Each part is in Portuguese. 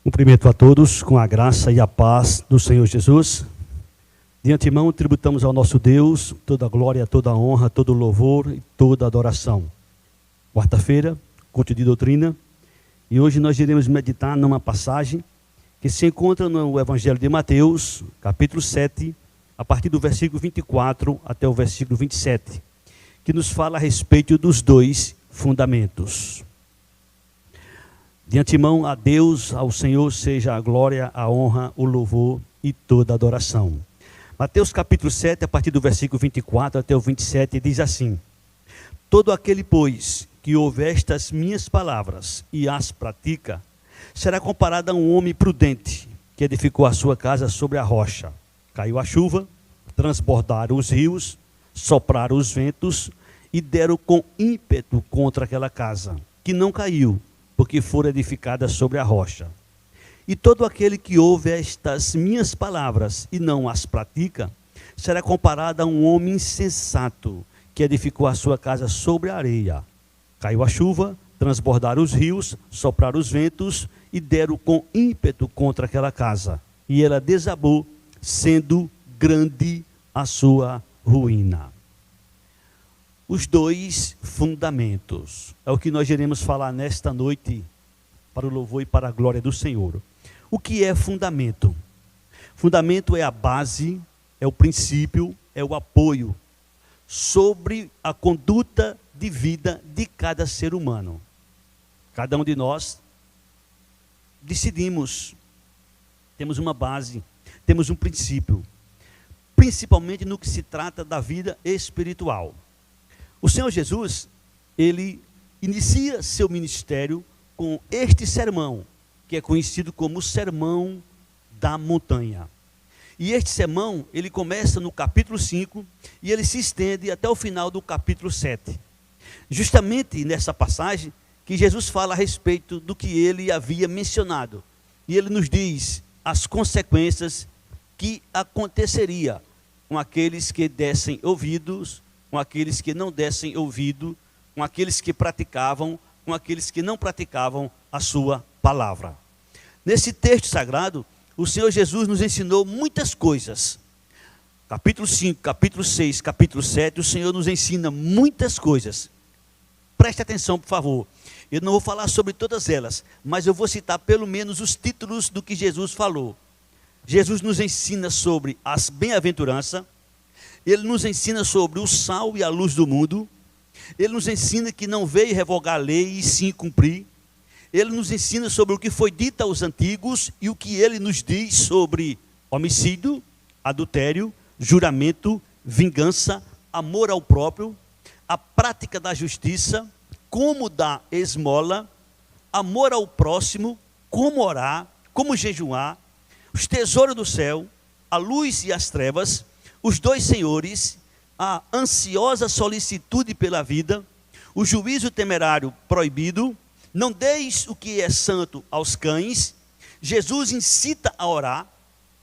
Cumprimento a todos com a graça e a paz do Senhor Jesus. De antemão, tributamos ao nosso Deus toda a glória, toda a honra, todo o louvor e toda a adoração. Quarta-feira, culto de doutrina, e hoje nós iremos meditar numa passagem que se encontra no Evangelho de Mateus, capítulo 7, a partir do versículo 24 até o versículo 27, que nos fala a respeito dos dois fundamentos. De antemão, a Deus, ao Senhor, seja a glória, a honra, o louvor e toda a adoração. Mateus capítulo 7, a partir do versículo 24 até o 27, diz assim: Todo aquele, pois, que ouve estas minhas palavras e as pratica, será comparado a um homem prudente, que edificou a sua casa sobre a rocha. Caiu a chuva, transbordaram os rios, sopraram os ventos e deram com ímpeto contra aquela casa, que não caiu, porque fora edificada sobre a rocha. E todo aquele que ouve estas minhas palavras e não as pratica, será comparado a um homem insensato, que edificou a sua casa sobre a areia. Caiu a chuva, transbordaram os rios, sopraram os ventos e deram com ímpeto contra aquela casa. E ela desabou, sendo grande a sua ruína. Os dois fundamentos é o que nós iremos falar nesta noite, para o louvor e para a glória do Senhor. O que é fundamento? Fundamento é a base, é o princípio, é o apoio sobre a conduta de vida de cada ser humano. Cada um de nós decidimos, temos uma base, temos um princípio, principalmente no que se trata da vida espiritual. O Senhor Jesus, ele inicia seu ministério com este sermão, que é conhecido como o Sermão da Montanha. E este sermão, ele começa no capítulo 5 e ele se estende até o final do capítulo 7. Justamente nessa passagem que Jesus fala a respeito do que ele havia mencionado. E ele nos diz as consequências que aconteceria com aqueles que dessem ouvidos, com aqueles que não dessem ouvido, com aqueles que praticavam, com aqueles que não praticavam a sua palavra. Nesse texto sagrado, o Senhor Jesus nos ensinou muitas coisas. Capítulo 5, capítulo 6, capítulo 7, o Senhor nos ensina muitas coisas. Preste atenção, por favor. Eu não vou falar sobre todas elas, mas eu vou citar pelo menos os títulos do que Jesus falou. Jesus nos ensina sobre as bem-aventuranças. Ele nos ensina sobre o sal e a luz do mundo. Ele nos ensina que não veio revogar a lei e sim cumprir. Ele nos ensina sobre o que foi dito aos antigos e o que ele nos diz sobre homicídio, adultério, juramento, vingança, amor ao próprio, a prática da justiça, como dar esmola, amor ao próximo, como orar, como jejuar, os tesouros do céu, a luz e as trevas, os dois senhores, a ansiosa solicitude pela vida, o juízo temerário proibido, não deis o que é santo aos cães. Jesus incita a orar.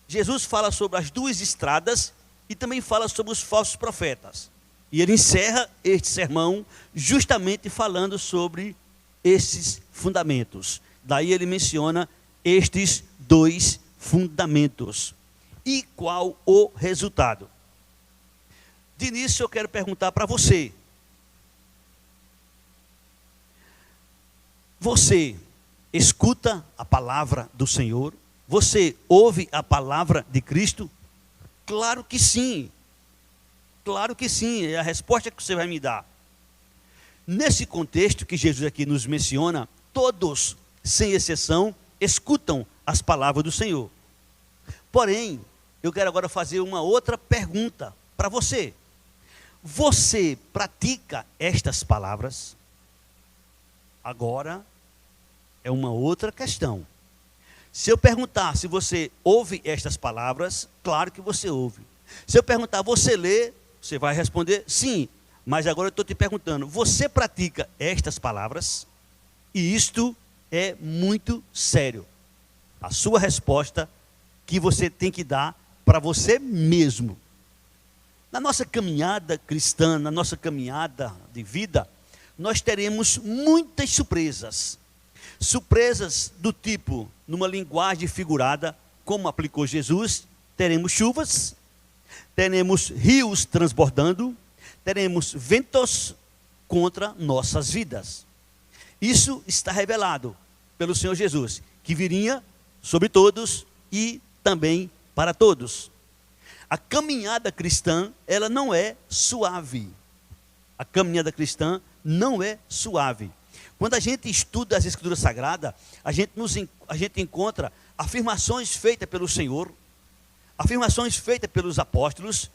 Jesus fala sobre as duas estradas e também fala sobre os falsos profetas. E ele encerra este sermão justamente falando sobre esses fundamentos. Daí ele menciona estes dois fundamentos. E qual o resultado? De início eu quero perguntar para você. Você escuta a palavra do Senhor? Você ouve a palavra de Cristo? Claro que sim. Claro que sim, é a resposta que você vai me dar. Nesse contexto que Jesus aqui nos menciona, todos, sem exceção, escutam as palavras do Senhor. Porém, eu quero agora fazer uma outra pergunta para você. Você pratica estas palavras? Agora é uma outra questão. Se eu perguntar se você ouve estas palavras, claro que você ouve. Se eu perguntar, você lê, você vai responder sim. Mas agora eu estou te perguntando, você pratica estas palavras? E isto é muito sério. A sua resposta que você tem que dar para você mesmo. Na nossa caminhada cristã, na nossa caminhada de vida, nós teremos muitas surpresas. Surpresas do tipo, numa linguagem figurada, como aplicou Jesus, teremos chuvas, teremos rios transbordando, teremos ventos contra nossas vidas. Isso está revelado pelo Senhor Jesus, que viria sobre todos e também para todos. A caminhada cristã, ela não é suave. A caminhada cristã não é suave. Quando a gente estuda as Escrituras Sagradas, a gente encontra afirmações feitas pelo Senhor, afirmações feitas pelos apóstolos,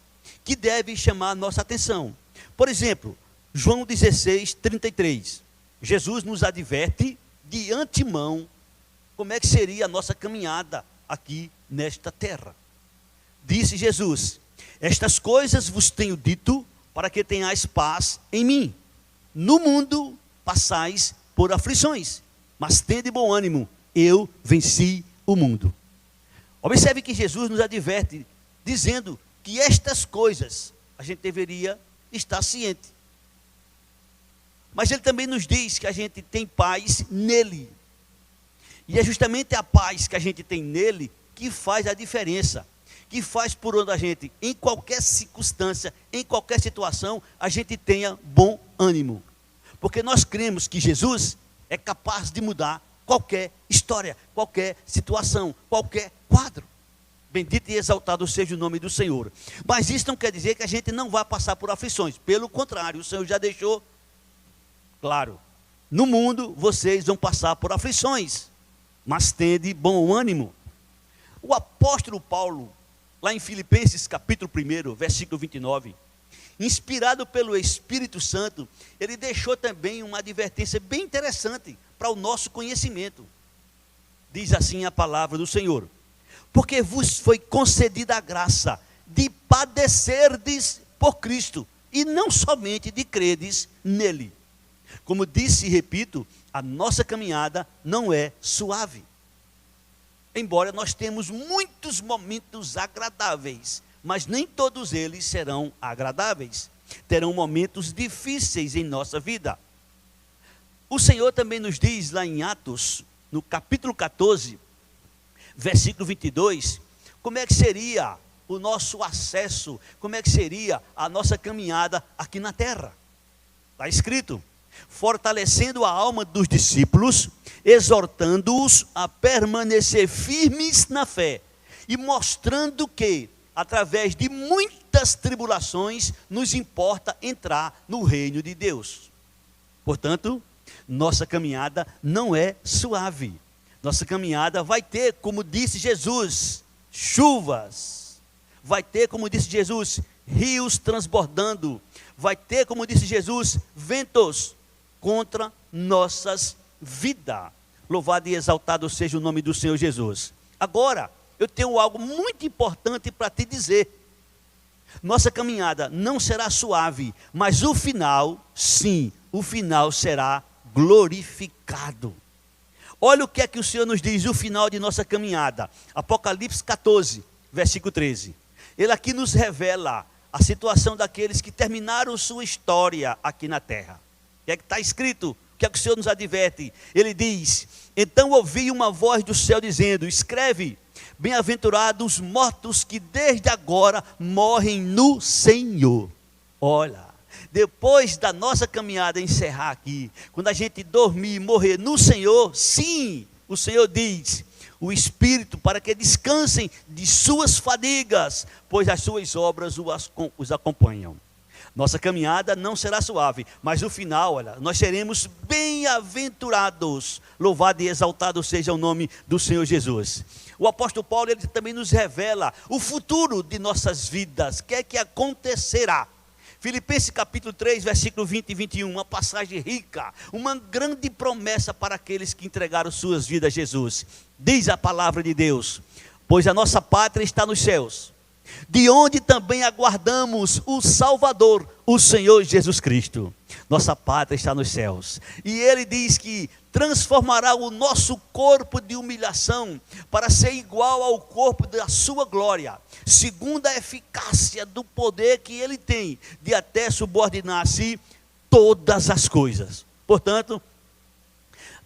que devem chamar a nossa atenção. Por exemplo, João 16, 33. Jesus nos adverte de antemão como é que seria a nossa caminhada aqui nesta terra. Disse Jesus: estas coisas vos tenho dito para que tenhais paz em mim. No mundo passais por aflições, mas tende bom ânimo, eu venci o mundo. Observe que Jesus nos adverte, dizendo que estas coisas a gente deveria estar ciente. Mas ele também nos diz que a gente tem paz nele. E é justamente a paz que a gente tem nele que faz a diferença. Que faz por onde a gente, em qualquer circunstância, em qualquer situação, a gente tenha bom ânimo. Porque nós cremos que Jesus é capaz de mudar qualquer história, qualquer situação, qualquer quadro. Bendito e exaltado seja o nome do Senhor. Mas isso não quer dizer que a gente não vai passar por aflições. Pelo contrário, o Senhor já deixou claro. No mundo vocês vão passar por aflições, mas tende bom ânimo. O apóstolo Paulo, lá em Filipenses capítulo 1, versículo 29, inspirado pelo Espírito Santo, ele deixou também uma advertência bem interessante para o nosso conhecimento. Diz assim a palavra do Senhor: porque vos foi concedida a graça de padecerdes por Cristo, e não somente de credes nele. Como disse e repito, a nossa caminhada não é suave. Embora nós temos muitos momentos agradáveis, mas nem todos eles serão agradáveis. Terão momentos difíceis em nossa vida. O Senhor também nos diz lá em Atos, no capítulo 14, versículo 22, como é que seria o nosso acesso, como é que seria a nossa caminhada aqui na terra. Está escrito: fortalecendo a alma dos discípulos, exortando-os a permanecer firmes na fé, e mostrando que, através de muitas tribulações, nos importa entrar no reino de Deus. Portanto, nossa caminhada não é suave. Nossa caminhada vai ter, como disse Jesus, chuvas. Vai ter, como disse Jesus, rios transbordando. Vai ter, como disse Jesus, ventos contra nossas vidas. Louvado e exaltado seja o nome do Senhor Jesus. Agora, eu tenho algo muito importante para te dizer. Nossa caminhada não será suave, mas o final, sim, o final será glorificado. Olha o que é que o Senhor nos diz, o final de nossa caminhada. Apocalipse 14, versículo 13. Ele aqui nos revela a situação daqueles que terminaram sua história aqui na terra. O que é que está escrito? O que é que o Senhor nos adverte? Ele diz: então ouvi uma voz do céu dizendo: escreve, bem-aventurados os mortos que desde agora morrem no Senhor. Olha, depois da nossa caminhada encerrar aqui, quando a gente dormir e morrer no Senhor, sim, o Senhor diz: o Espírito, para que descansem de suas fadigas, pois as suas obras os acompanham. Nossa caminhada não será suave, mas no final, olha, nós seremos bem-aventurados. Louvado e exaltado seja o nome do Senhor Jesus. O apóstolo Paulo, ele também nos revela o futuro de nossas vidas, o que é que acontecerá. Filipenses capítulo 3, versículo 20 e 21, uma passagem rica, uma grande promessa para aqueles que entregaram suas vidas a Jesus. Diz a palavra de Deus: pois a nossa pátria está nos céus, de onde também aguardamos o Salvador, o Senhor Jesus Cristo. Nossa pátria está nos céus. E ele diz que transformará o nosso corpo de humilhação para ser igual ao corpo da sua glória, segundo a eficácia do poder que ele tem de até subordinar a si todas as coisas. Portanto,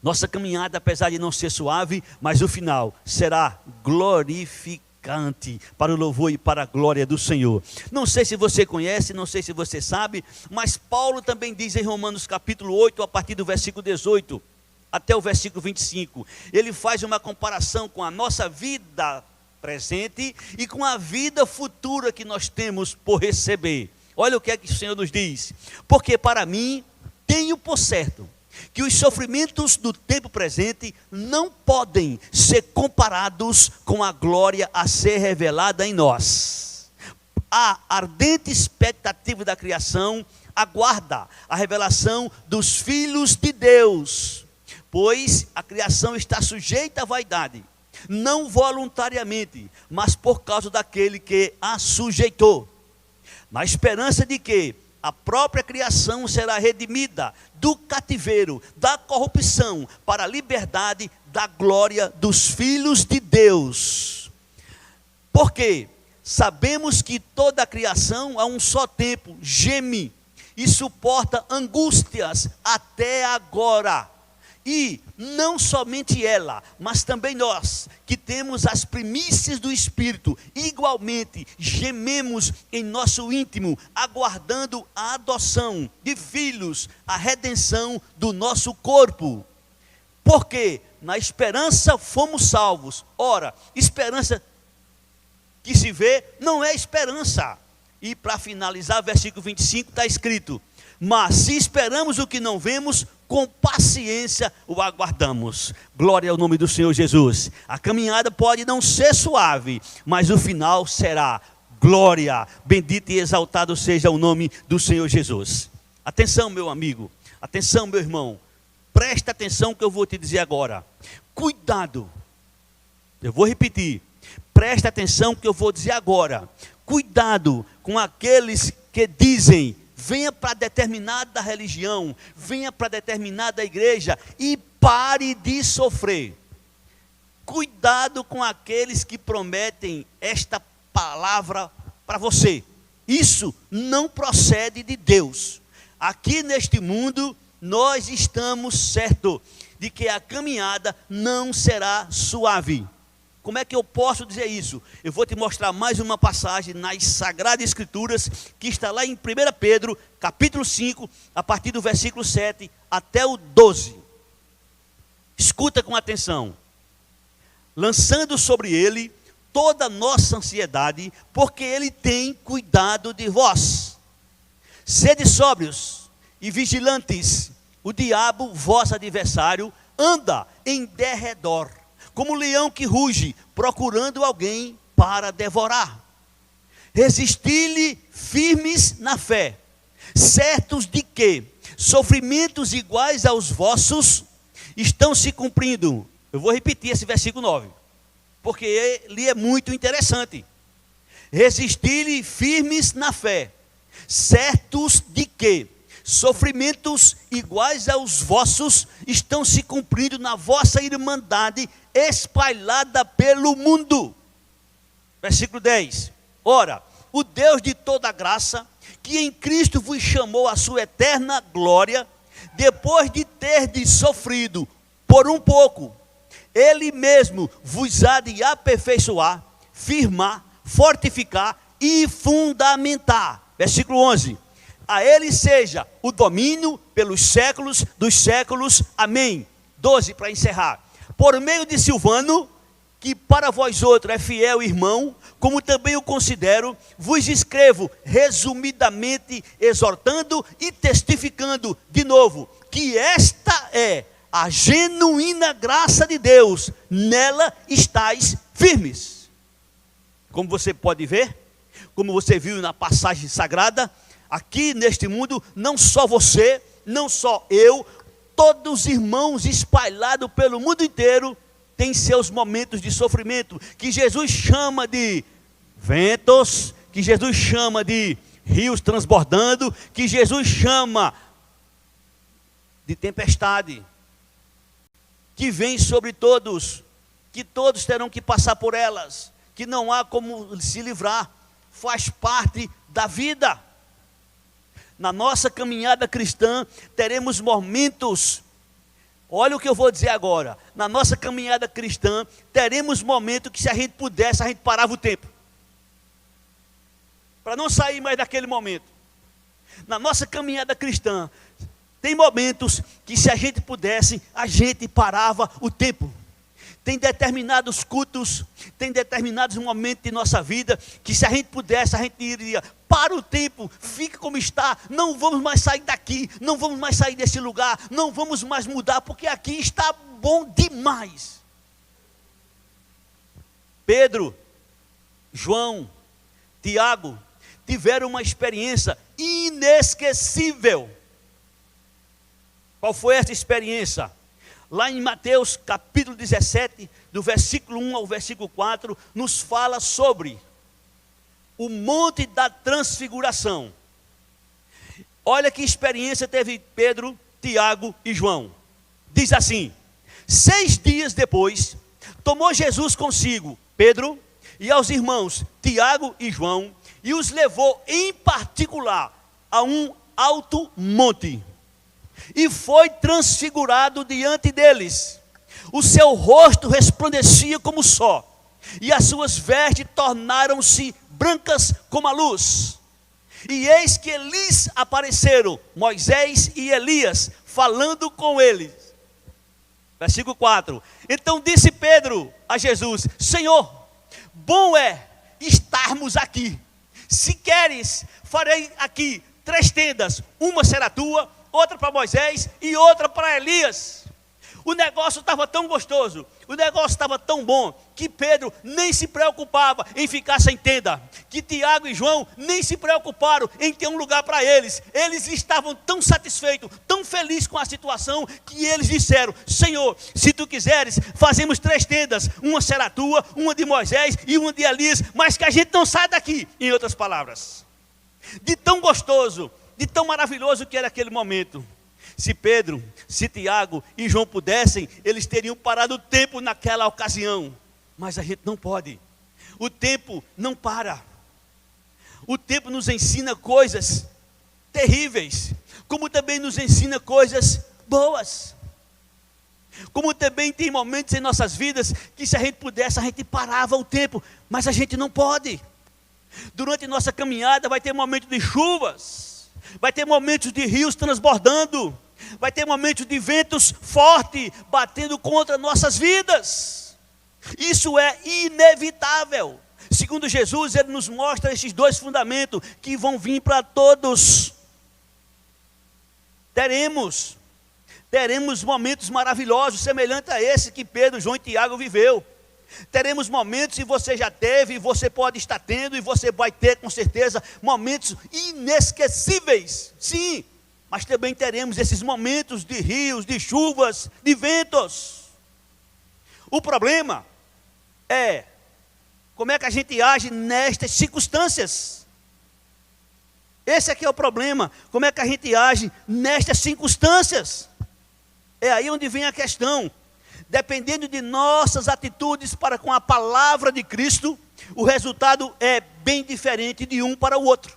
Nossa caminhada, apesar de não ser suave, mas o final será glorificante para o louvor e para a glória do Senhor. Não sei se você conhece, não sei se você sabe, mas Paulo também diz em Romanos capítulo 8, a partir do versículo 18 até o versículo 25, ele faz uma comparação com a nossa vida presente e com a vida futura que nós temos por receber. Olha o que é que o Senhor nos diz: porque para mim tenho por certo que os sofrimentos do tempo presente não podem ser comparados com a glória a ser revelada em nós. A ardente expectativa da criação aguarda a revelação dos filhos de Deus, pois a criação está sujeita à vaidade, não voluntariamente, mas por causa daquele que a sujeitou, na esperança de que a própria criação será redimida do cativeiro, da corrupção, para a liberdade da glória dos filhos de Deus. Porque sabemos que toda a criação a um só tempo geme e suporta angústias até agora. E não somente ela, mas também nós, que temos as primícias do Espírito, igualmente gememos em nosso íntimo, aguardando a adoção de filhos, a redenção do nosso corpo. Porque na esperança fomos salvos. Ora, esperança que se vê não é esperança. E para finalizar, versículo 25 está escrito: mas se esperamos o que não vemos, com paciência o aguardamos. Glória ao nome do Senhor Jesus. A caminhada pode não ser suave, mas o final será glória. Bendito e exaltado seja o nome do Senhor Jesus. Atenção, meu amigo, atenção, meu irmão, presta atenção que eu vou te dizer agora. Cuidado, eu vou repetir, presta atenção que eu vou dizer agora. Cuidado com aqueles que dizem: venha para determinada religião, venha para determinada igreja e pare de sofrer. Cuidado com aqueles que prometem esta palavra para você. Isso não procede de Deus. Aqui neste mundo, nós estamos certos de que a caminhada não será suave. Como é que eu posso dizer isso? Eu vou te mostrar mais uma passagem nas Sagradas Escrituras, que está lá em 1 Pedro, capítulo 5, a partir do versículo 7 até o 12. Escuta com atenção. Lançando sobre ele toda a nossa ansiedade, porque ele tem cuidado de vós. Sede sóbrios e vigilantes. O diabo, vosso adversário, anda em derredor, como leão que ruge, procurando alguém para devorar. Resisti-lhe firmes na fé, certos de que sofrimentos iguais aos vossos estão se cumprindo. Eu vou repetir esse versículo 9, porque ele é muito interessante. Resisti-lhe firmes na fé, certos de que sofrimentos iguais aos vossos estão se cumprindo na vossa irmandade espalhada pelo mundo. Versículo 10. Ora, o Deus de toda graça, que em Cristo vos chamou à sua eterna glória, depois de terdes sofrido por um pouco, Ele mesmo vos há de aperfeiçoar, firmar, fortificar e fundamentar. Versículo 11. A Ele seja o domínio pelos séculos dos séculos. Amém. 12, para encerrar. Por meio de Silvano, que para vós outro é fiel irmão, como também o considero, vos escrevo resumidamente, exortando e testificando de novo, que esta é a genuína graça de Deus, nela estáis firmes. Como você pode ver, como você viu na passagem sagrada, aqui neste mundo, não só você, não só eu, todos os irmãos espalhados pelo mundo inteiro, têm seus momentos de sofrimento, que Jesus chama de ventos, que Jesus chama de rios transbordando, que Jesus chama de tempestade, que vem sobre todos, que todos terão que passar por elas, que não há como se livrar, faz parte da vida. Na nossa caminhada cristã, teremos momentos Olha o que eu vou dizer agora. Na nossa caminhada cristã, teremos momentos que, se a gente pudesse, a gente parava o tempo. Para não sair mais daquele momento. Na nossa caminhada cristã, tem momentos que, se a gente pudesse, a gente parava o tempo. Tem determinados cultos, tem determinados momentos de nossa vida, que, se a gente pudesse, a gente iria para o tempo, fica como está, não vamos mais sair daqui, não vamos mais sair desse lugar, não vamos mais mudar, porque aqui está bom demais. Pedro, João, Tiago tiveram uma experiência inesquecível. Qual foi essa experiência? Lá em Mateus capítulo 17, do versículo 1 ao versículo 4, nos fala sobre o monte da transfiguração. Olha que experiência teve Pedro, Tiago e João. Diz assim: 6 dias depois, tomou Jesus consigo Pedro e aos irmãos Tiago e João, e os levou em particular a um alto monte, e foi transfigurado diante deles. O seu rosto resplandecia como o sol, e as suas vestes tornaram-se brancas como a luz. E eis que lhes apareceram Moisés e Elias, falando com eles. Versículo 4. Então disse Pedro a Jesus: Senhor, bom é estarmos aqui. Se queres, farei aqui 3 tendas, uma será tua, outra para Moisés e outra para Elias. O negócio estava tão gostoso, o negócio estava tão bom, que Pedro nem se preocupava em ficar sem tenda, que Tiago e João nem se preocuparam em ter um lugar para eles. Eles estavam tão satisfeitos, tão felizes com a situação, que eles disseram: Senhor, se tu quiseres, fazemos 3 tendas, uma será tua, uma de Moisés e uma de Elias, mas que a gente não saia daqui. Em outras palavras, de tão gostoso, de tão maravilhoso que era aquele momento. Se Pedro, se Tiago e João pudessem, eles teriam parado o tempo naquela ocasião. Mas a gente não pode. O tempo não para. O tempo nos ensina coisas terríveis, como também nos ensina coisas boas. Como também tem momentos em nossas vidas que, se a gente pudesse, a gente parava o tempo, mas a gente não pode. Durante nossa caminhada vai ter momentos de chuvas, vai ter momentos de rios transbordando, vai ter momentos de ventos fortes batendo contra nossas vidas. Isso é inevitável. Segundo Jesus, ele nos mostra esses 2 fundamentos que vão vir para todos. Teremos momentos maravilhosos, semelhantes a esse que Pedro, João e Tiago viveu. Teremos momentos, e você já teve, e você pode estar tendo, e você vai ter com certeza, momentos inesquecíveis, sim. Mas também teremos esses momentos de rios, de chuvas, de ventos. O problema é como é que a gente age nestas circunstâncias. Esse aqui é o problema, como é que a gente age nestas circunstâncias. É aí onde vem a questão. Dependendo de nossas atitudes para com a palavra de Cristo, o resultado é bem diferente de um para o outro.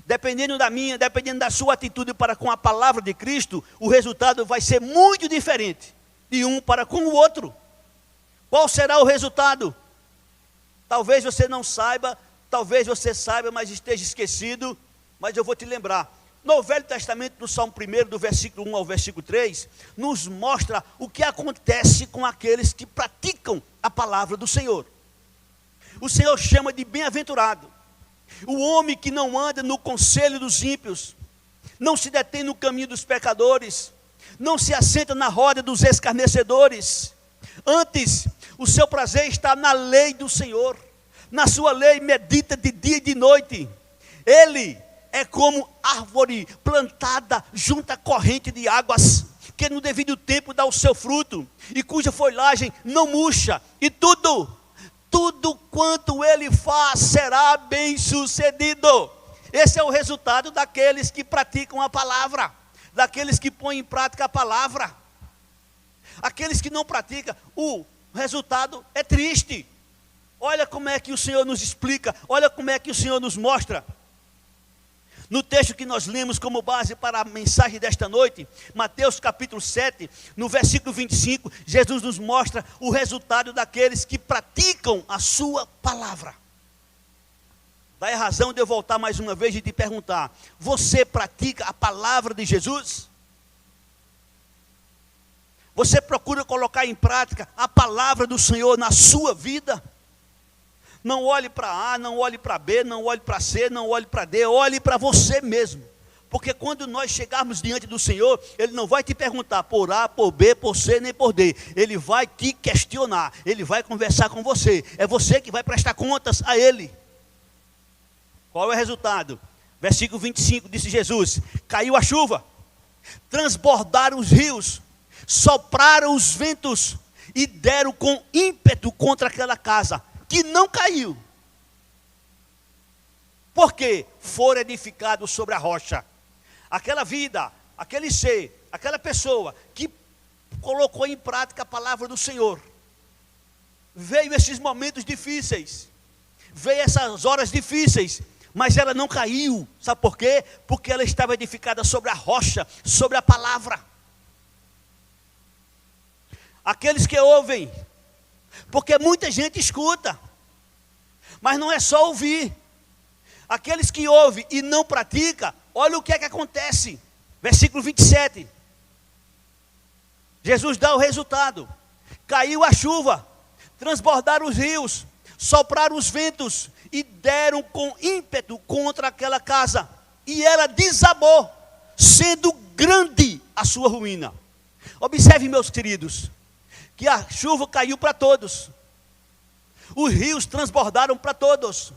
Dependendo da sua atitude para com a palavra de Cristo, o resultado vai ser muito diferente de um para com o outro. Qual será o resultado? Talvez você não saiba, talvez você saiba, mas esteja esquecido, mas eu vou te lembrar. No Velho Testamento, no Salmo 1, do versículo 1 ao versículo 3, nos mostra o que acontece com aqueles que praticam a palavra do Senhor. O Senhor chama de bem-aventurado o homem que não anda no conselho dos ímpios, não se detém no caminho dos pecadores, não se assenta na roda dos escarnecedores. Antes, o seu prazer está na lei do Senhor, na sua lei medita de dia e de noite. Ele é como árvore plantada junto à corrente de águas, que no devido tempo dá o seu fruto, e cuja folhagem não murcha, e tudo quanto ele faz será bem sucedido. Esse é o resultado daqueles que praticam a palavra, daqueles que põem em prática a palavra. Aqueles que não praticam, o resultado é triste. Olha como é que o Senhor nos explica, olha como é que o Senhor nos mostra. No texto que nós lemos como base para a mensagem desta noite, Mateus capítulo 7, no versículo 25, Jesus nos mostra o resultado daqueles que praticam a sua palavra. Daí a razão de eu voltar mais uma vez e te perguntar: você pratica a palavra de Jesus? Você procura colocar em prática a palavra do Senhor na sua vida? Não olhe para A, não olhe para B, não olhe para C, não olhe para D, olhe para você mesmo. Porque quando nós chegarmos diante do Senhor, Ele não vai te perguntar por A, por B, por C, nem por D. Ele vai te questionar, Ele vai conversar com você. É você que vai prestar contas a Ele. Qual é o resultado? Versículo 25, disse Jesus: caiu a chuva, transbordaram os rios, sopraram os ventos e deram com ímpeto contra aquela casa, que não caiu. Porque foram edificados sobre a rocha. Aquela vida, aquele ser, aquela pessoa que colocou em prática a palavra do Senhor, veio esses momentos difíceis, veio essas horas difíceis, mas ela não caiu. Sabe por quê? Porque ela estava edificada sobre a rocha, sobre a palavra. Aqueles que ouvem, porque muita gente escuta, mas não é só ouvir. Aqueles que ouvem e não praticam, olha o que é que acontece. Versículo 27. Jesus dá o resultado. Caiu a chuva, transbordaram os rios, sopraram os ventos e deram com ímpeto contra aquela casa. E ela desabou, sendo grande a sua ruína. Observe, meus queridos, que a chuva caiu para todos. Os rios transbordaram para todos.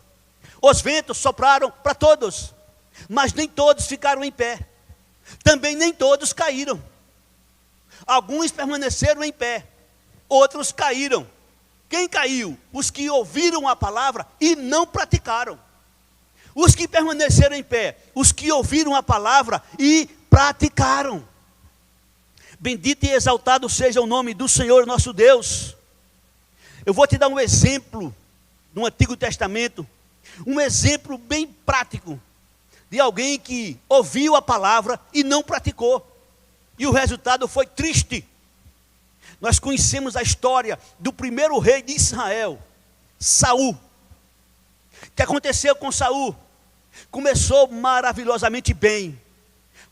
Os ventos sopraram para todos. Mas nem todos ficaram em pé. Também nem todos caíram. Alguns permaneceram em pé. Outros caíram. Quem caiu? Os que ouviram a palavra e não praticaram. Os que permaneceram em pé. Os que ouviram a palavra e praticaram. Bendito e exaltado seja o nome do Senhor nosso Deus. Eu vou te dar um exemplo do Antigo Testamento, um exemplo bem prático de alguém que ouviu a palavra e não praticou, e o resultado foi triste. Nós conhecemos a história do primeiro rei de Israel, Saul. O que aconteceu com Saul? Começou maravilhosamente bem,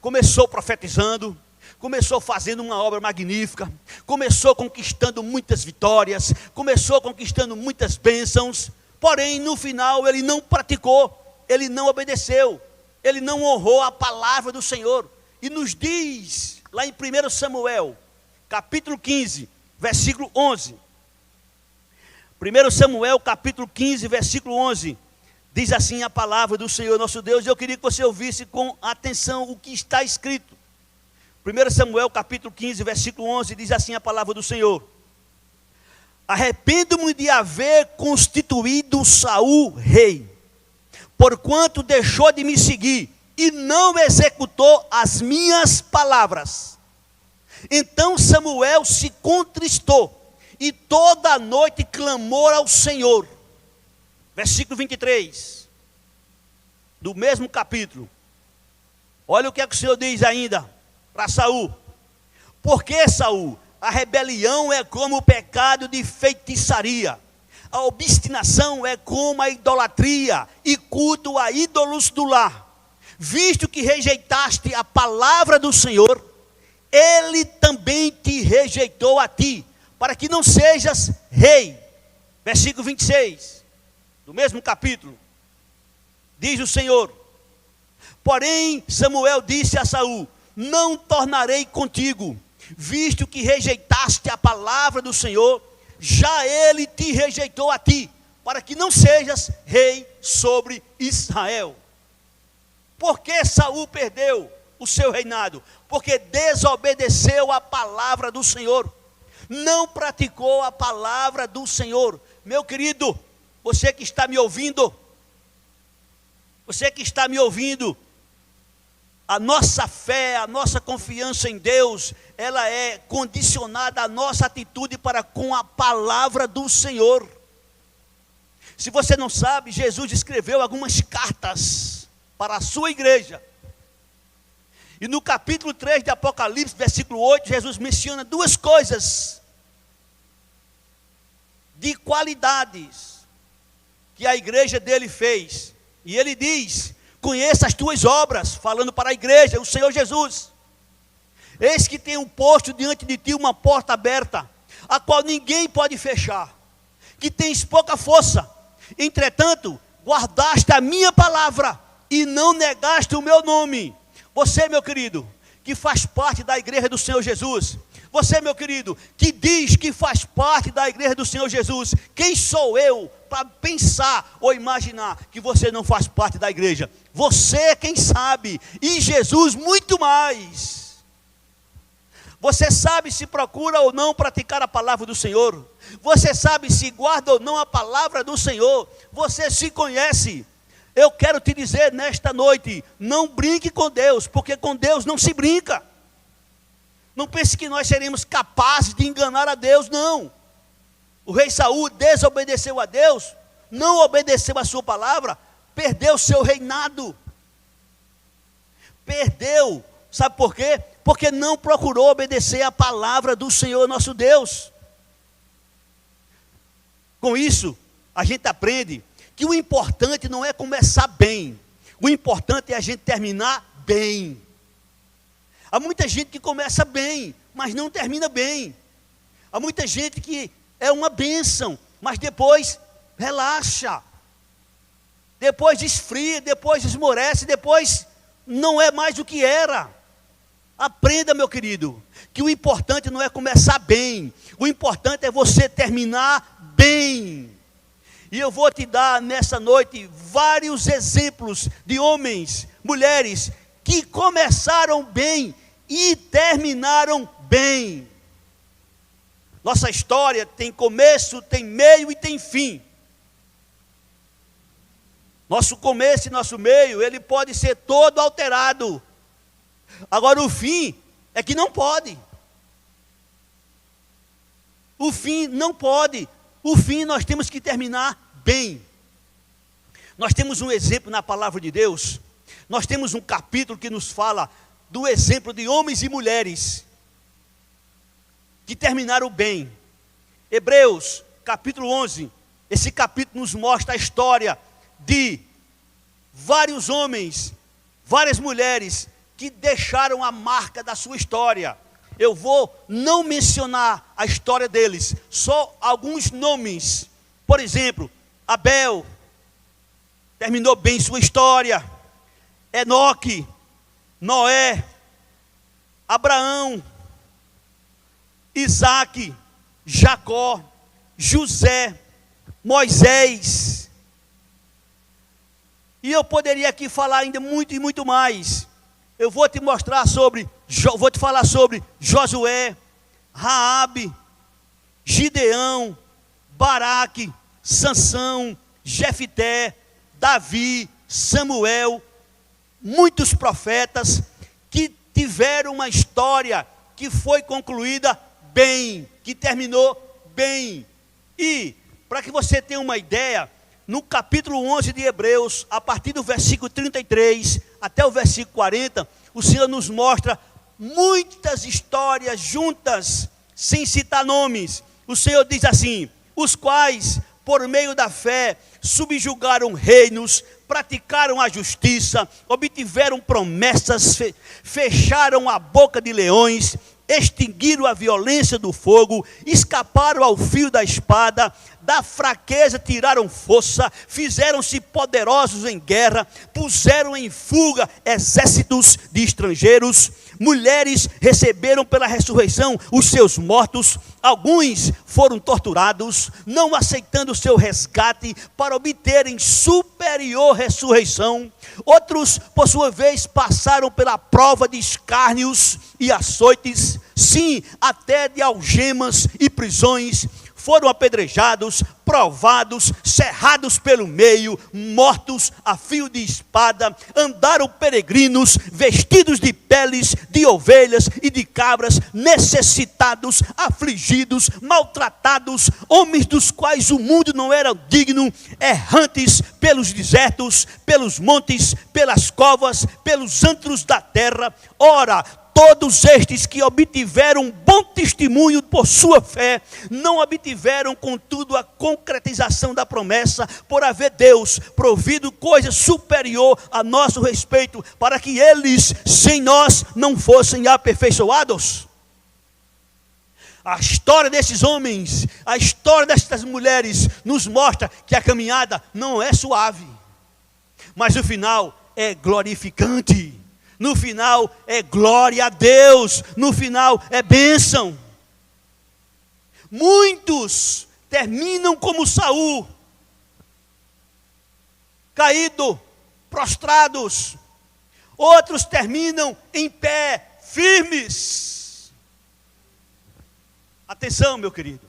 começou profetizando, começou fazendo uma obra magnífica, começou conquistando muitas vitórias, começou conquistando muitas bênçãos, porém no final ele não praticou, ele não obedeceu, ele não honrou a palavra do Senhor. E nos diz lá em 1 Samuel, capítulo 15, versículo 11. 1 Samuel, capítulo 15, versículo 11. Diz assim a palavra do Senhor nosso Deus, e eu queria que você ouvisse com atenção o que está escrito. 1 Samuel capítulo 15, versículo 11, diz assim a palavra do Senhor: arrependo-me de haver constituído Saul rei, porquanto deixou de me seguir e não executou as minhas palavras. Então Samuel se contristou e toda a noite clamou ao Senhor. Versículo 23, do mesmo capítulo. Olha o que é que o Senhor diz ainda para Saul: porque Saul, a rebelião é como o pecado de feitiçaria, a obstinação é como a idolatria e culto a ídolos do lar. Visto que rejeitaste a palavra do Senhor, ele também te rejeitou a ti, para que não sejas rei. Versículo 26, do mesmo capítulo, diz o Senhor: porém Samuel disse a Saul: não tornarei contigo, visto que rejeitaste a palavra do Senhor, já ele te rejeitou a ti, para que não sejas rei sobre Israel. Por que Saul perdeu o seu reinado? Porque desobedeceu a palavra do Senhor, não praticou a palavra do Senhor. Meu querido, você que está me ouvindo, a nossa fé, a nossa confiança em Deus, ela é condicionada à nossa atitude para com a palavra do Senhor. Se você não sabe, Jesus escreveu algumas cartas para a sua igreja. E no capítulo 3 de Apocalipse, versículo 8, Jesus menciona duas coisas de qualidades que a igreja dele fez. E ele diz: conheça as tuas obras, falando para a igreja, o Senhor Jesus. Eis que tenho posto diante de ti uma porta aberta, a qual ninguém pode fechar, que tens pouca força, entretanto, guardaste a minha palavra, e não negaste o meu nome. Você, meu querido, que faz parte da igreja do Senhor Jesus, você, meu querido, que diz que faz parte da igreja do Senhor Jesus, quem sou eu para pensar ou imaginar que você não faz parte da igreja? Você é quem sabe, e Jesus muito mais. Você sabe se procura ou não praticar a palavra do Senhor. Você sabe se guarda ou não a palavra do Senhor. Você se conhece. Eu quero te dizer nesta noite, não brinque com Deus, porque com Deus não se brinca. Não pense que nós seremos capazes de enganar a Deus, não. O rei Saul desobedeceu a Deus, não obedeceu a sua palavra, perdeu seu reinado. Perdeu, sabe por quê? Porque não procurou obedecer a palavra do Senhor nosso Deus. Com isso, a gente aprende que o importante não é começar bem, o importante é a gente terminar bem. Há muita gente que começa bem, mas não termina bem. Há muita gente que é uma bênção, mas depois relaxa, depois esfria, depois esmorece, depois não é mais o que era. Aprenda, meu querido, que o importante não é começar bem, o importante é você terminar bem. E eu vou te dar nessa noite vários exemplos de homens, mulheres, que começaram bem e terminaram bem. Nossa história tem começo, tem meio e tem fim. Nosso começo e nosso meio, ele pode ser todo alterado. Agora o fim é que não pode. O fim não pode. O fim nós temos que terminar bem. Nós temos um exemplo na palavra de Deus. Nós temos um capítulo que nos fala do exemplo de homens e mulheres que terminaram bem. Hebreus, capítulo 11. Esse capítulo nos mostra a história de vários homens, várias mulheres que deixaram a marca da sua história. Eu vou não mencionar a história deles, só alguns nomes. Por exemplo, Abel terminou bem sua história. Enoque, Noé, Abraão, Isaac, Jacó, José, Moisés. E eu poderia aqui falar ainda muito e muito mais. Eu vou te mostrar vou te falar sobre Josué, Raabe, Gideão, Baraque, Sansão, Jefté, Davi, Samuel, muitos profetas que tiveram uma história que foi concluída bem, que terminou bem. E, para que você tenha uma ideia, no capítulo 11 de Hebreus, a partir do versículo 33 até o versículo 40, o Senhor nos mostra muitas histórias juntas, sem citar nomes. O Senhor diz assim: os quais, por meio da fé, subjugaram reinos, praticaram a justiça, obtiveram promessas, fecharam a boca de leões, extinguiram a violência do fogo, escaparam ao fio da espada, da fraqueza tiraram força, fizeram-se poderosos em guerra, puseram em fuga exércitos de estrangeiros. Mulheres receberam pela ressurreição os seus mortos, alguns foram torturados, não aceitando o seu resgate para obterem superior ressurreição. Outros, por sua vez, passaram pela prova de escárnios e açoites, sim, até de algemas e prisões. foram apedrejados, provados, cerrados pelo meio, mortos a fio de espada, andaram peregrinos, vestidos de peles de ovelhas e de cabras, necessitados, afligidos, maltratados, homens dos quais o mundo não era digno, errantes pelos desertos, pelos montes, pelas covas, pelos antros da terra. Ora, todos estes que obtiveram bom testemunho por sua fé, não obtiveram, contudo, a concretização da promessa, por haver Deus provido coisa superior a nosso respeito, para que eles, sem nós, não fossem aperfeiçoados. A história desses homens, a história destas mulheres, nos mostra que a caminhada não é suave, mas o final é glorificante. No final é glória a Deus, no final é bênção. Muitos terminam como Saul, caído, prostrados. Outros terminam em pé, firmes. Atenção, meu querido.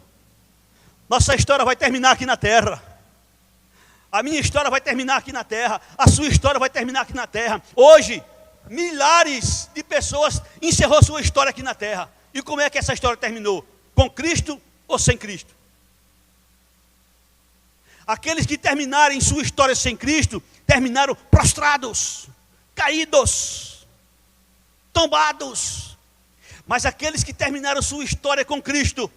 Nossa história vai terminar aqui na terra. A minha história vai terminar aqui na terra. A sua história vai terminar aqui na terra. Hoje, milhares de pessoas encerrou sua história aqui na terra. E como é que essa história terminou? Com Cristo ou sem Cristo? Aqueles que terminarem sua história sem Cristo, terminaram prostrados, caídos, tombados. Mas aqueles que terminaram sua história com Cristo,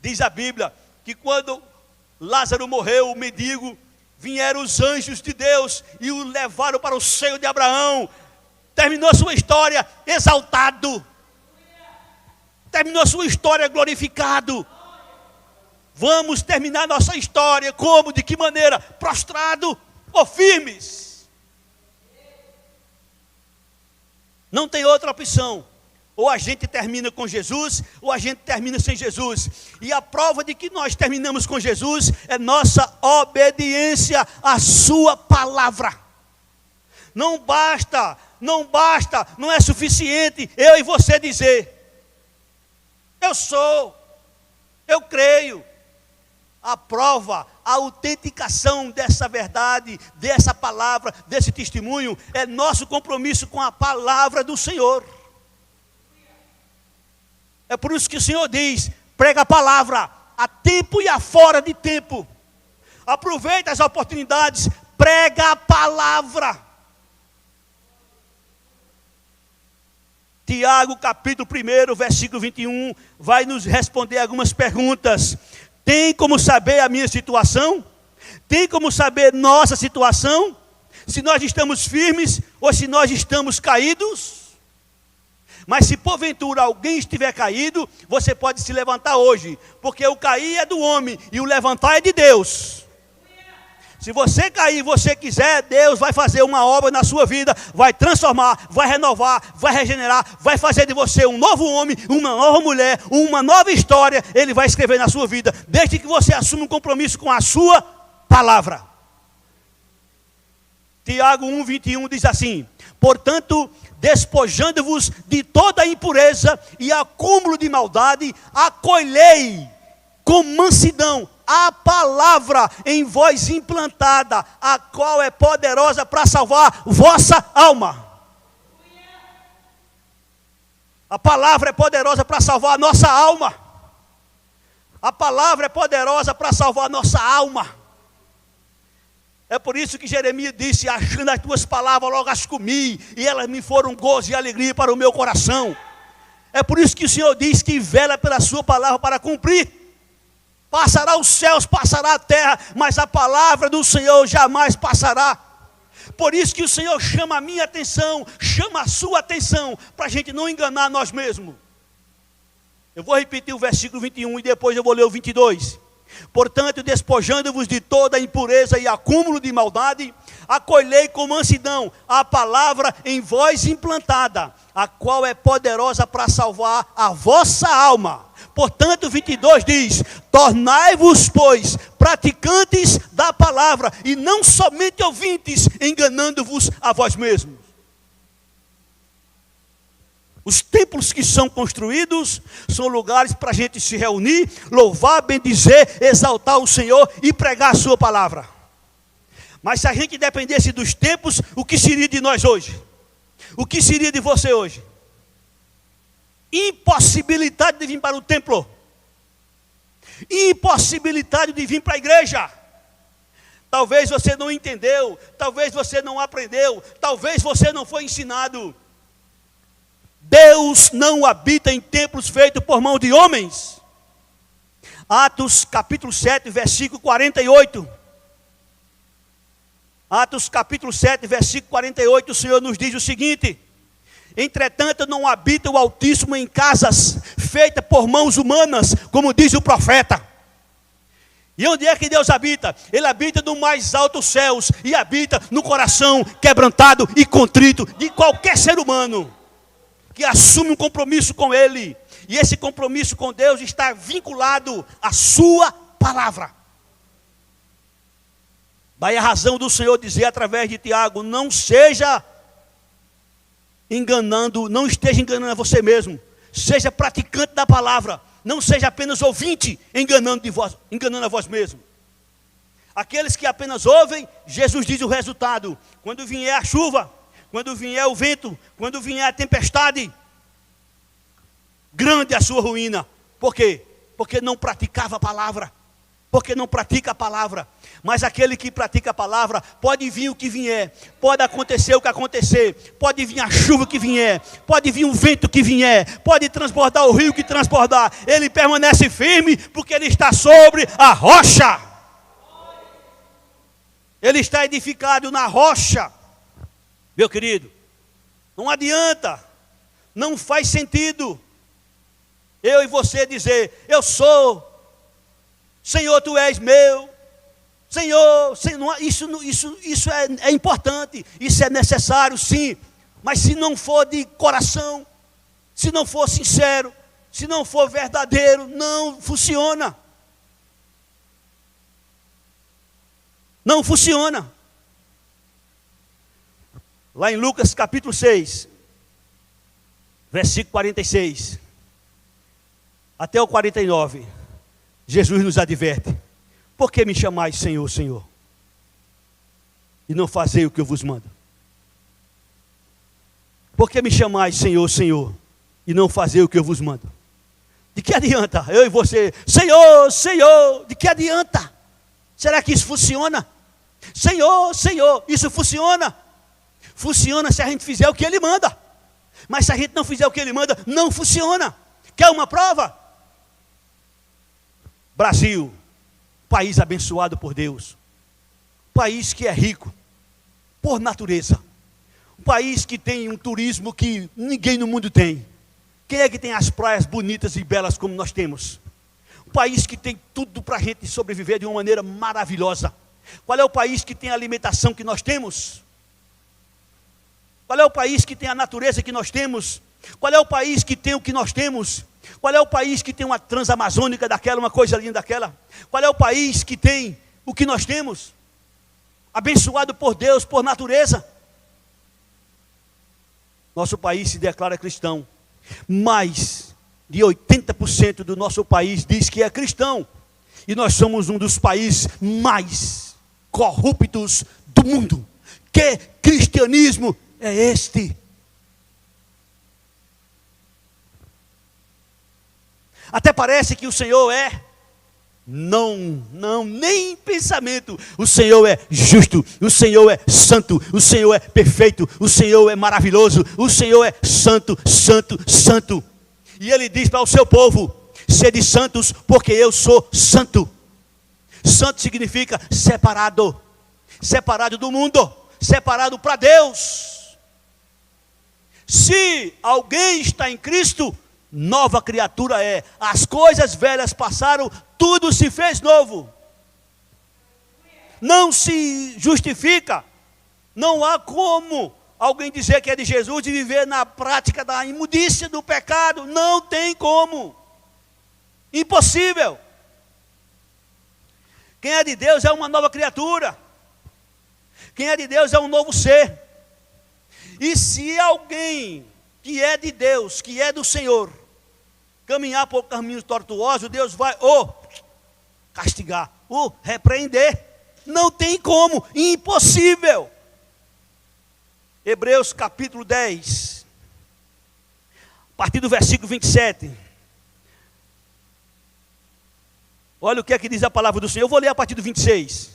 diz a Bíblia, que quando Lázaro morreu, o mendigo, vieram os anjos de Deus e o levaram para o seio de Abraão. Terminou sua história exaltado. Terminou sua história glorificado. Vamos terminar nossa história como? De que maneira? Prostrado ou firmes? Não tem outra opção. Ou a gente termina com Jesus, ou a gente termina sem Jesus. E a prova de que nós terminamos com Jesus é nossa obediência à sua palavra. Não basta, não é suficiente eu e você dizer: eu sou, eu creio. A prova, a autenticação dessa verdade, dessa palavra, desse testemunho, é nosso compromisso com a palavra do Senhor. É por isso que o Senhor diz: prega a palavra, a tempo e a fora de tempo. Aproveita as oportunidades, prega a palavra. Tiago, capítulo 1, versículo 21, vai nos responder algumas perguntas. Tem como saber a minha situação? Tem como saber nossa situação? Se nós estamos firmes ou se nós estamos caídos? Mas se porventura alguém estiver caído, você pode se levantar hoje, porque o cair é do homem e o levantar é de Deus. Se você cair e você quiser, Deus vai fazer uma obra na sua vida, vai transformar, vai renovar, vai regenerar, vai fazer de você um novo homem, uma nova mulher, uma nova história. Ele vai escrever na sua vida, desde que você assuma um compromisso com a sua palavra. Tiago 1:21 diz assim: portanto, despojando-vos de toda a impureza e acúmulo de maldade, acolhei com mansidão a palavra em vós implantada, a qual é poderosa para salvar vossa alma. A palavra é poderosa para salvar a nossa alma. A palavra é poderosa para salvar a nossa alma. É por isso que Jeremias disse: achando as tuas palavras, logo as comi, e elas me foram gozo e alegria para o meu coração. É por isso que o Senhor diz que vela pela sua palavra para cumprir. Passará os céus, passará a terra, mas a palavra do Senhor jamais passará. Por isso que o Senhor chama a minha atenção, chama a sua atenção, para a gente não enganar nós mesmos. Eu vou repetir o versículo 21 e depois eu vou ler o 22. Portanto, despojando-vos de toda a impureza e acúmulo de maldade, acolhei com mansidão a palavra em vós implantada, a qual é poderosa para salvar a vossa alma. Portanto, 22 diz: tornai-vos, pois, praticantes da palavra, e não somente ouvintes, enganando-vos a vós mesmos. Os templos que são construídos são lugares para a gente se reunir, louvar, bendizer, exaltar o Senhor e pregar a sua palavra. Mas se a gente dependesse dos templos, o que seria de nós hoje? O que seria de você hoje? Impossibilidade de vir para o templo. Impossibilidade de vir para a igreja. Talvez você não entendeu, talvez você não aprendeu, talvez você não foi ensinado. Deus não habita em templos feitos por mão de homens. Atos capítulo 7, versículo 48. Atos capítulo 7, versículo 48, o Senhor nos diz o seguinte: entretanto não habita o Altíssimo em casas feitas por mãos humanas, como diz o profeta. E onde é que Deus habita? Ele habita no mais altos céus e habita no coração quebrantado e contrito de qualquer ser humano que assume um compromisso com Ele. E esse compromisso com Deus está vinculado à sua palavra. Daí a razão do Senhor dizer através de Tiago: não esteja enganando a você mesmo. Seja praticante da palavra. Não seja apenas ouvinte, enganando a vós mesmo. Aqueles que apenas ouvem, Jesus diz o resultado. Quando vier a chuva, quando vier o vento, quando vier a tempestade, grande é a sua ruína. Por quê? Porque não praticava a palavra. Porque não pratica a palavra. Mas aquele que pratica a palavra, pode vir o que vier, pode acontecer o que acontecer, pode vir a chuva que vier, pode vir o vento que vier, pode transbordar o rio que transbordar, ele permanece firme, porque ele está sobre a rocha. Ele está edificado na rocha. Meu querido, não adianta, não faz sentido eu e você dizer: eu sou, Senhor, tu és meu. Senhor, isso é importante, isso é necessário, sim. Mas se não for de coração, se não for sincero, se não for verdadeiro, não funciona. Não funciona. Lá em Lucas capítulo 6, versículo 46, até o 49, Jesus nos adverte: por que me chamais Senhor, Senhor, e não fazei o que eu vos mando? Por que me chamais Senhor, Senhor, e não fazei o que eu vos mando? De que adianta eu e você, Senhor, Senhor, de que adianta? Será que isso funciona? Senhor, Senhor, isso funciona? Funciona se a gente fizer o que Ele manda. Mas se a gente não fizer o que Ele manda, não funciona. Quer uma prova? Brasil, país abençoado por Deus, país que é rico por natureza, um país que tem um turismo que ninguém no mundo tem. Quem é que tem as praias bonitas e belas como nós temos? Um país que tem tudo para a gente sobreviver de uma maneira maravilhosa. Qual é o país que tem a alimentação que nós temos? Qual é o país que tem a natureza que nós temos? Qual é o país que tem o que nós temos? Qual é o país que tem uma transamazônica daquela, uma coisa linda daquela? Qual é o país que tem o que nós temos? Abençoado por Deus, por natureza. Nosso país se declara cristão. Mais de 80% do nosso país diz que é cristão. E nós somos um dos países mais corruptos do mundo. Que cristianismo é este? Até parece que o Senhor é. Não, nem em pensamento. O Senhor é justo, o Senhor é santo, o Senhor é perfeito, o Senhor é maravilhoso, o Senhor é santo, santo, santo. E Ele diz para o seu povo: sede santos, porque eu sou santo. Santo significa separado, separado do mundo, separado para Deus. Se alguém está em Cristo, nova criatura é. As coisas velhas passaram, tudo se fez novo. Não se justifica. Não há como alguém dizer que é de Jesus e viver na prática da imundícia do pecado. Não tem como. Impossível. Quem é de Deus é uma nova criatura. Quem é de Deus é um novo ser. E se alguém que é de Deus, que é do Senhor, caminhar por caminhos tortuosos, Deus vai castigar, repreender. Não tem como, impossível. Hebreus capítulo 10, a partir do versículo 27. Olha o que é que diz a palavra do Senhor. Eu vou ler a partir do 26.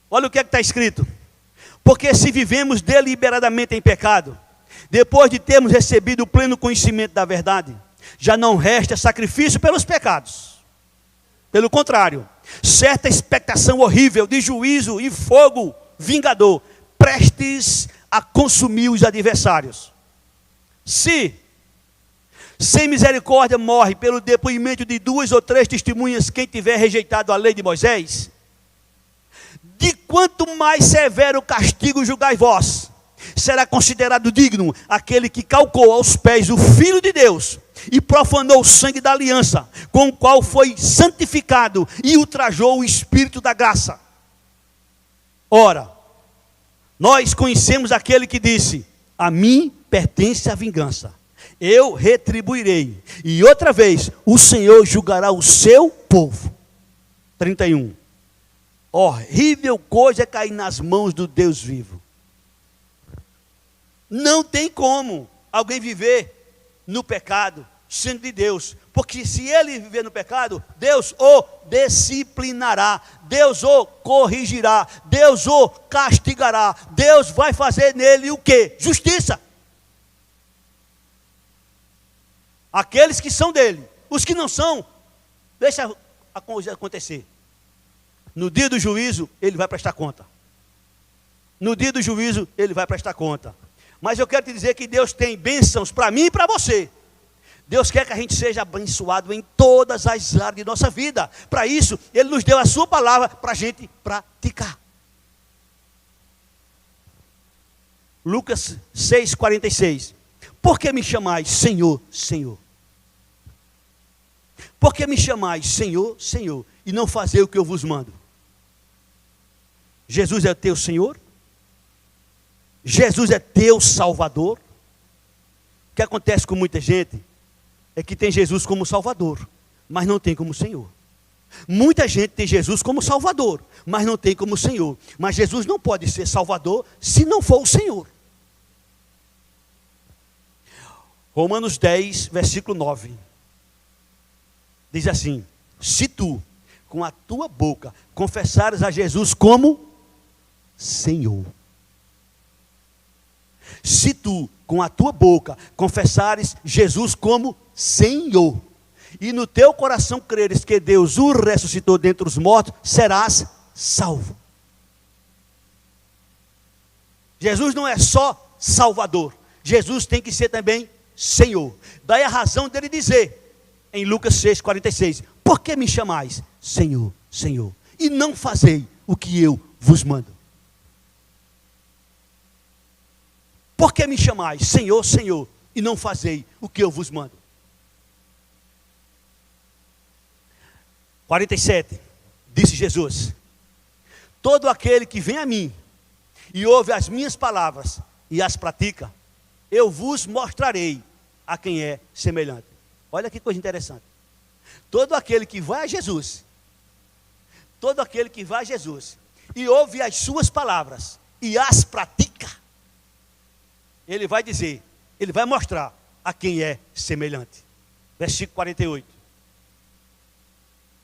Olha o que é que está escrito. Porque se vivemos deliberadamente em pecado, depois de termos recebido o pleno conhecimento da verdade, já não resta sacrifício pelos pecados. Pelo contrário, certa expectação horrível de juízo e fogo vingador, prestes a consumir os adversários. Se, sem misericórdia, morre pelo depoimento de 2 ou 3 testemunhas quem tiver rejeitado a lei de Moisés, de quanto mais severo castigo julgai vós, será considerado digno aquele que calcou aos pés o Filho de Deus e profanou o sangue da aliança, com o qual foi santificado e ultrajou o Espírito da graça. Ora, nós conhecemos aquele que disse: a mim pertence a vingança, eu retribuirei, e outra vez o Senhor julgará o seu povo. 31. Horrível coisa é cair nas mãos do Deus vivo. Não tem como alguém viver no pecado sendo de Deus, porque se ele viver no pecado, Deus o disciplinará, Deus o corrigirá, Deus o castigará, Deus vai fazer nele o quê? Justiça. Aqueles que são dele, os que não são, deixa a coisa acontecer. No dia do juízo, ele vai prestar conta. No dia do juízo, ele vai prestar conta. Mas eu quero te dizer que Deus tem bênçãos para mim e para você. Deus quer que a gente seja abençoado em todas as áreas de nossa vida. Para isso, Ele nos deu a sua palavra para a gente praticar. Lucas 6,46. Por que me chamais Senhor, Senhor? Por que me chamais Senhor, Senhor, e não fazer o que eu vos mando? Jesus é teu Senhor? Jesus é teu Salvador? O que acontece com muita gente é que tem Jesus como Salvador, mas não tem como Senhor. Muita gente tem Jesus como Salvador, mas não tem como Senhor. Mas Jesus não pode ser Salvador se não for o Senhor. Romanos 10, versículo 9. Diz assim: se tu, com a tua boca, confessares a Jesus como Senhor. Se tu, com a tua boca, confessares Jesus como Senhor, e no teu coração creres que Deus o ressuscitou dentre os mortos, serás salvo. Jesus não é só Salvador, Jesus tem que ser também Senhor. Daí a razão dele dizer, em Lucas 6,46, por que me chamais Senhor, Senhor, e não fazei o que eu vos mando? Por que me chamais Senhor, Senhor, e não fazei o que eu vos mando? 47, disse Jesus: todo aquele que vem a mim e ouve as minhas palavras e as pratica, eu vos mostrarei a quem é semelhante. Olha que coisa interessante. Todo aquele que vai a Jesus, todo aquele que vai a Jesus e ouve as suas palavras e as pratica, ele vai dizer, ele vai mostrar a quem é semelhante. Versículo 48.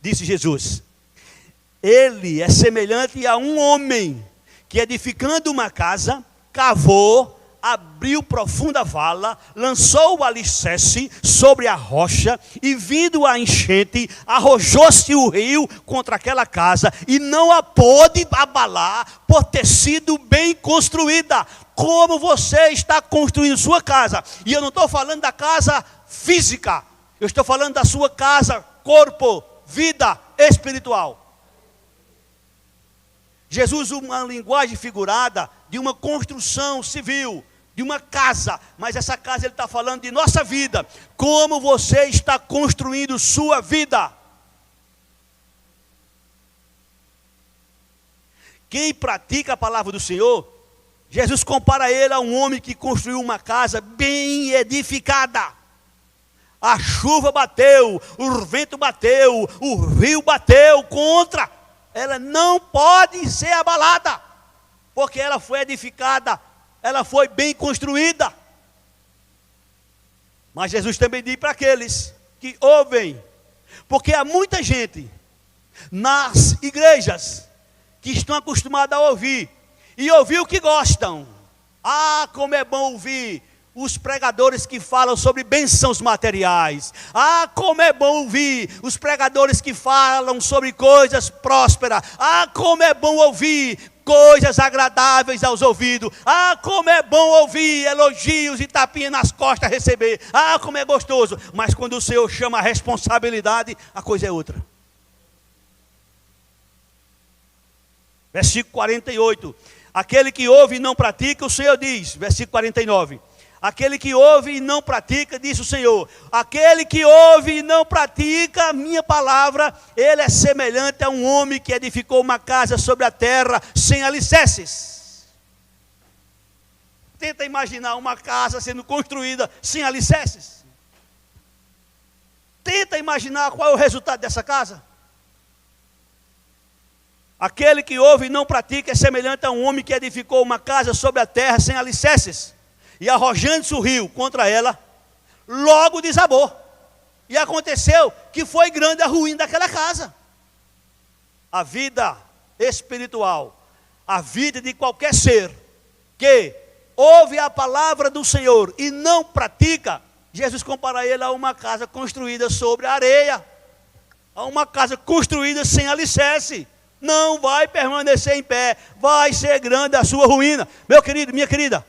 Disse Jesus: ele é semelhante a um homem que, edificando uma casa, cavou, abriu profunda vala, lançou o alicerce sobre a rocha, e vindo a enchente, arrojou-se o rio contra aquela casa, e não a pôde abalar, por ter sido bem construída. Como você está construindo sua casa? E eu não estou falando da casa física, eu estou falando da sua casa, corpo, vida espiritual. Jesus usa uma linguagem figurada de uma construção civil, de uma casa, mas essa casa ele está falando de nossa vida. Como você está construindo sua vida? Quem pratica a palavra do Senhor Jesus compara ele a um homem que construiu uma casa bem edificada. A chuva bateu, o vento bateu, o rio bateu contra. Ela não pode ser abalada, porque ela foi edificada, ela foi bem construída. Mas Jesus também diz para aqueles que ouvem, porque há muita gente nas igrejas que estão acostumados a ouvir, e ouvir o que gostam. Ah, como é bom ouvir os pregadores que falam sobre bênçãos materiais. Ah, como é bom ouvir os pregadores que falam sobre coisas prósperas. Ah, como é bom ouvir coisas agradáveis aos ouvidos. Ah, como é bom ouvir elogios e tapinha nas costas receber. Ah, como é gostoso. Mas quando o Senhor chama a responsabilidade, a coisa é outra. Versículo 48. Aquele que ouve e não pratica, o Senhor diz. Versículo 49. Aquele que ouve e não pratica, diz o Senhor. Aquele que ouve e não pratica a minha palavra, ele é semelhante a um homem que edificou uma casa sobre a terra sem alicerces. Tenta imaginar uma casa sendo construída sem alicerces. Tenta imaginar qual é o resultado dessa casa. Aquele que ouve e não pratica é semelhante a um homem que edificou uma casa sobre a terra sem alicerces. E arrojando-se o rio contra ela, logo desabou. E aconteceu que foi grande a ruína daquela casa. A vida espiritual, a vida de qualquer ser que ouve a palavra do Senhor e não pratica, Jesus compara ele a uma casa construída sobre a areia, a uma casa construída sem alicerce. Não vai permanecer em pé, vai ser grande a sua ruína. Meu querido, minha querida,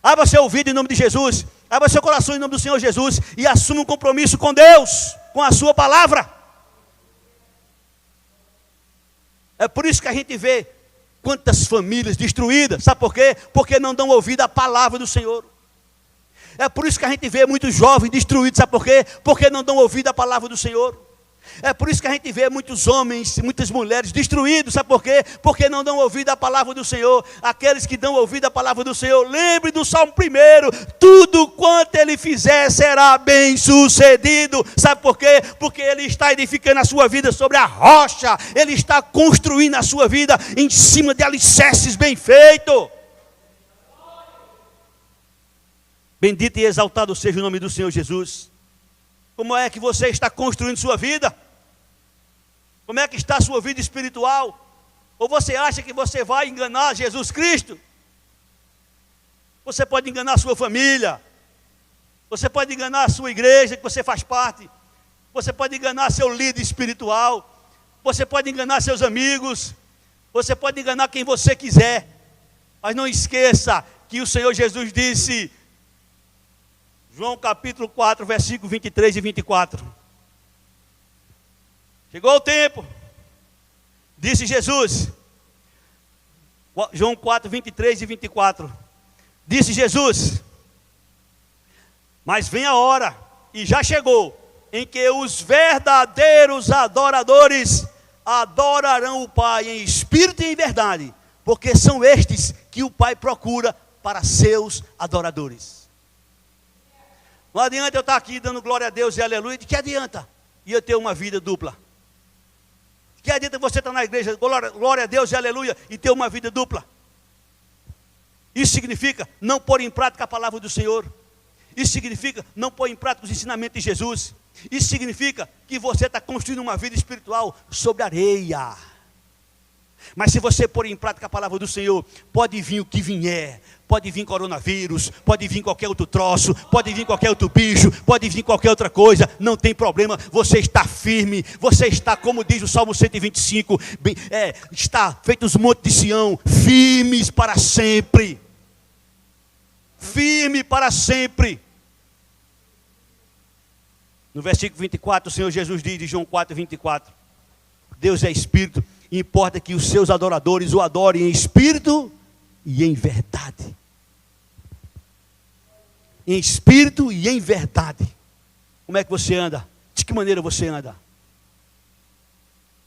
abra seu ouvido em nome de Jesus, abra seu coração em nome do Senhor Jesus e assuma um compromisso com Deus, com a sua palavra. É por isso que a gente vê quantas famílias destruídas, sabe por quê? Porque não dão ouvido à palavra do Senhor. É por isso que a gente vê muitos jovens destruídos, sabe por quê? Porque não dão ouvido à palavra do Senhor. É por isso que a gente vê muitos homens, muitas mulheres destruídos, sabe por quê? Porque não dão ouvido à palavra do Senhor. Aqueles que dão ouvido à palavra do Senhor, lembre do Salmo 1, tudo quanto ele fizer será bem sucedido. Sabe por quê? Porque ele está edificando a sua vida sobre a rocha, ele está construindo a sua vida em cima de alicerces bem feitos. Bendito e exaltado seja o nome do Senhor Jesus. Como é que você está construindo sua vida? Como é que está a sua vida espiritual? Ou você acha que você vai enganar Jesus Cristo? Você pode enganar a sua família. Você pode enganar a sua igreja que você faz parte. Você pode enganar seu líder espiritual. Você pode enganar seus amigos. Você pode enganar quem você quiser. Mas não esqueça que o Senhor Jesus disse... João capítulo 4, versículo 23 e 24. Chegou o tempo, disse Jesus. João 4, 23 e 24. Disse Jesus: mas vem a hora, e já chegou, em que os verdadeiros adoradores adorarão o Pai em espírito e em verdade, porque são estes que o Pai procura para seus adoradores. Não adianta eu estar aqui dando glória a Deus e aleluia. De que adianta? E eu ter uma vida dupla. De que adianta você estar na igreja, glória a Deus e aleluia, e ter uma vida dupla? Isso significa não pôr em prática a palavra do Senhor. Isso significa não pôr em prática os ensinamentos de Jesus. Isso significa que você está construindo uma vida espiritual sobre areia. Mas se você pôr em prática a palavra do Senhor, pode vir o que vier. Pode vir coronavírus, pode vir qualquer outro troço, pode vir qualquer outro bicho, pode vir qualquer outra coisa, não tem problema, você está firme, você está, como diz o Salmo 125, está feito os montes de Sião, firmes para sempre. Firme para sempre. No versículo 24, o Senhor Jesus diz, de João 4, 24, Deus é Espírito, e importa que os seus adoradores o adorem em espírito e em verdade. Em espírito e em verdade. Como é que você anda? De que maneira você anda?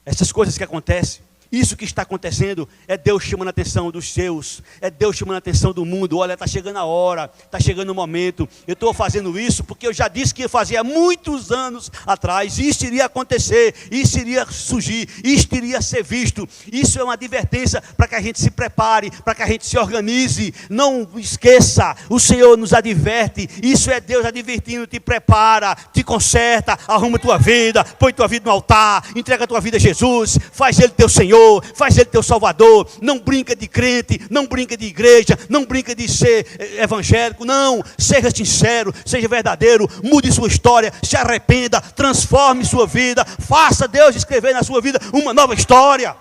Essas coisas que acontecem, Isso que está acontecendo é Deus chamando a atenção dos seus, é Deus chamando a atenção do mundo. Olha, está chegando a hora, está chegando o momento. Eu estou fazendo isso porque eu já disse que ia fazer há muitos anos atrás. Isso iria acontecer, isso iria surgir, isso iria ser visto. Isso é uma advertência para que a gente se prepare, para que a gente se organize. Não esqueça, o Senhor nos adverte. Isso é Deus advertindo, te prepara, te conserta, arruma tua vida, põe tua vida no altar, entrega tua vida a Jesus, faz Ele teu Senhor, faz Ele teu Salvador. Não brinca de crente, não brinca de igreja, não brinca de ser evangélico, não. Seja sincero, seja verdadeiro, mude sua história, se arrependa, transforme sua vida, faça Deus escrever na sua vida uma nova história.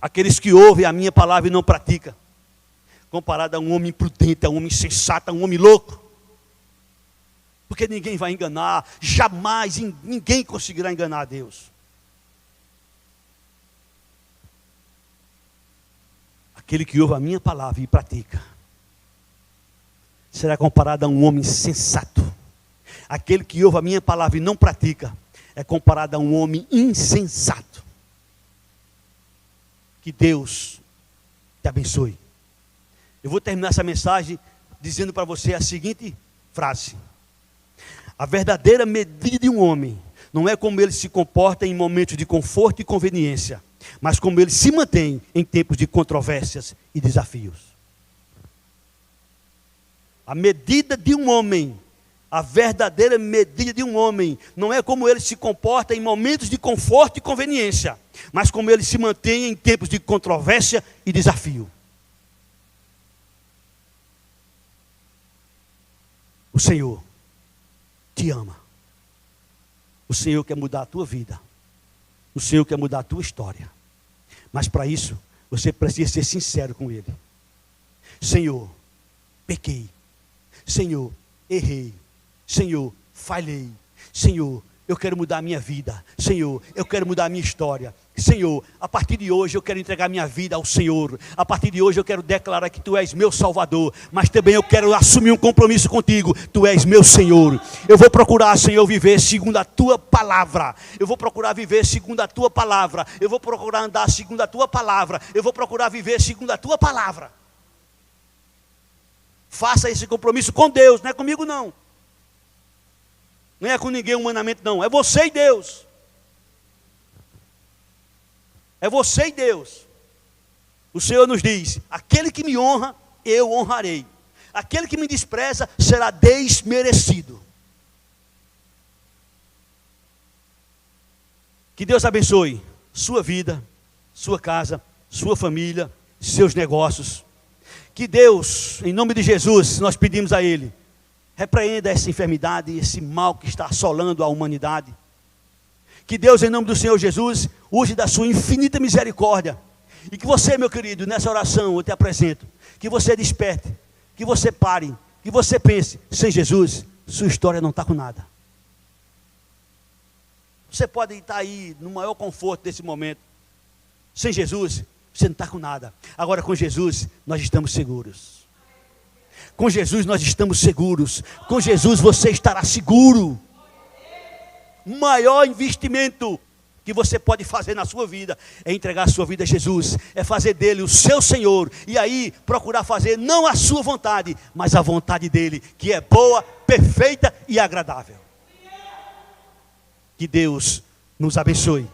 Aqueles que ouvem a minha palavra e não praticam, comparado a um homem imprudente, a um homem insensato, a um homem louco. Porque ninguém vai enganar, jamais ninguém conseguirá enganar a Deus. Aquele que ouve a minha palavra e pratica, será comparado a um homem sensato. Aquele que ouve a minha palavra e não pratica, é comparado a um homem insensato. Que Deus te abençoe. Eu vou terminar essa mensagem dizendo para você a seguinte frase: a verdadeira medida de um homem não é como ele se comporta em momentos de conforto e conveniência, mas como ele se mantém em tempos de controvérsias e desafios. A medida de um homem, a verdadeira medida de um homem, não é como ele se comporta em momentos de conforto e conveniência, mas como ele se mantém em tempos de controvérsia e desafio. O Senhor te ama. O Senhor quer mudar a tua vida. O Senhor quer mudar a tua história. Mas para isso, você precisa ser sincero com Ele. Senhor, pequei. Senhor, errei. Senhor, falhei. Senhor, eu quero mudar a minha vida. Senhor, eu quero mudar a minha história. Senhor, a partir de hoje eu quero entregar minha vida ao Senhor. A partir de hoje eu quero declarar que Tu és meu Salvador. Mas também eu quero assumir um compromisso contigo. Tu és meu Senhor. Eu vou procurar, Senhor, viver segundo a Tua palavra. Eu vou procurar viver segundo a Tua palavra. Eu vou procurar andar segundo a Tua palavra. Eu vou procurar viver segundo a Tua palavra. Faça esse compromisso com Deus, não é comigo não. Não é com ninguém humanamente não. É você e Deus. É você e Deus. O Senhor nos diz: aquele que me honra, eu honrarei. Aquele que me despreza será desmerecido. Que Deus abençoe sua vida, sua casa, sua família, seus negócios. Que Deus, em nome de Jesus, nós pedimos a Ele, repreenda essa enfermidade, esse mal que está assolando a humanidade. Que Deus, em nome do Senhor Jesus, use da sua infinita misericórdia. E que você, meu querido, nessa oração eu te apresento, que você desperte, que você pare, que você pense: sem Jesus, sua história não está com nada. Você pode estar aí no maior conforto desse momento. Sem Jesus, você não está com nada. Agora com Jesus, nós estamos seguros. Com Jesus nós estamos seguros. Com Jesus você estará seguro. O maior investimento que você pode fazer na sua vida é entregar a sua vida a Jesus, é fazer dele o seu Senhor, e aí procurar fazer não a sua vontade, mas a vontade dele, que é boa, perfeita e agradável. Que Deus nos abençoe.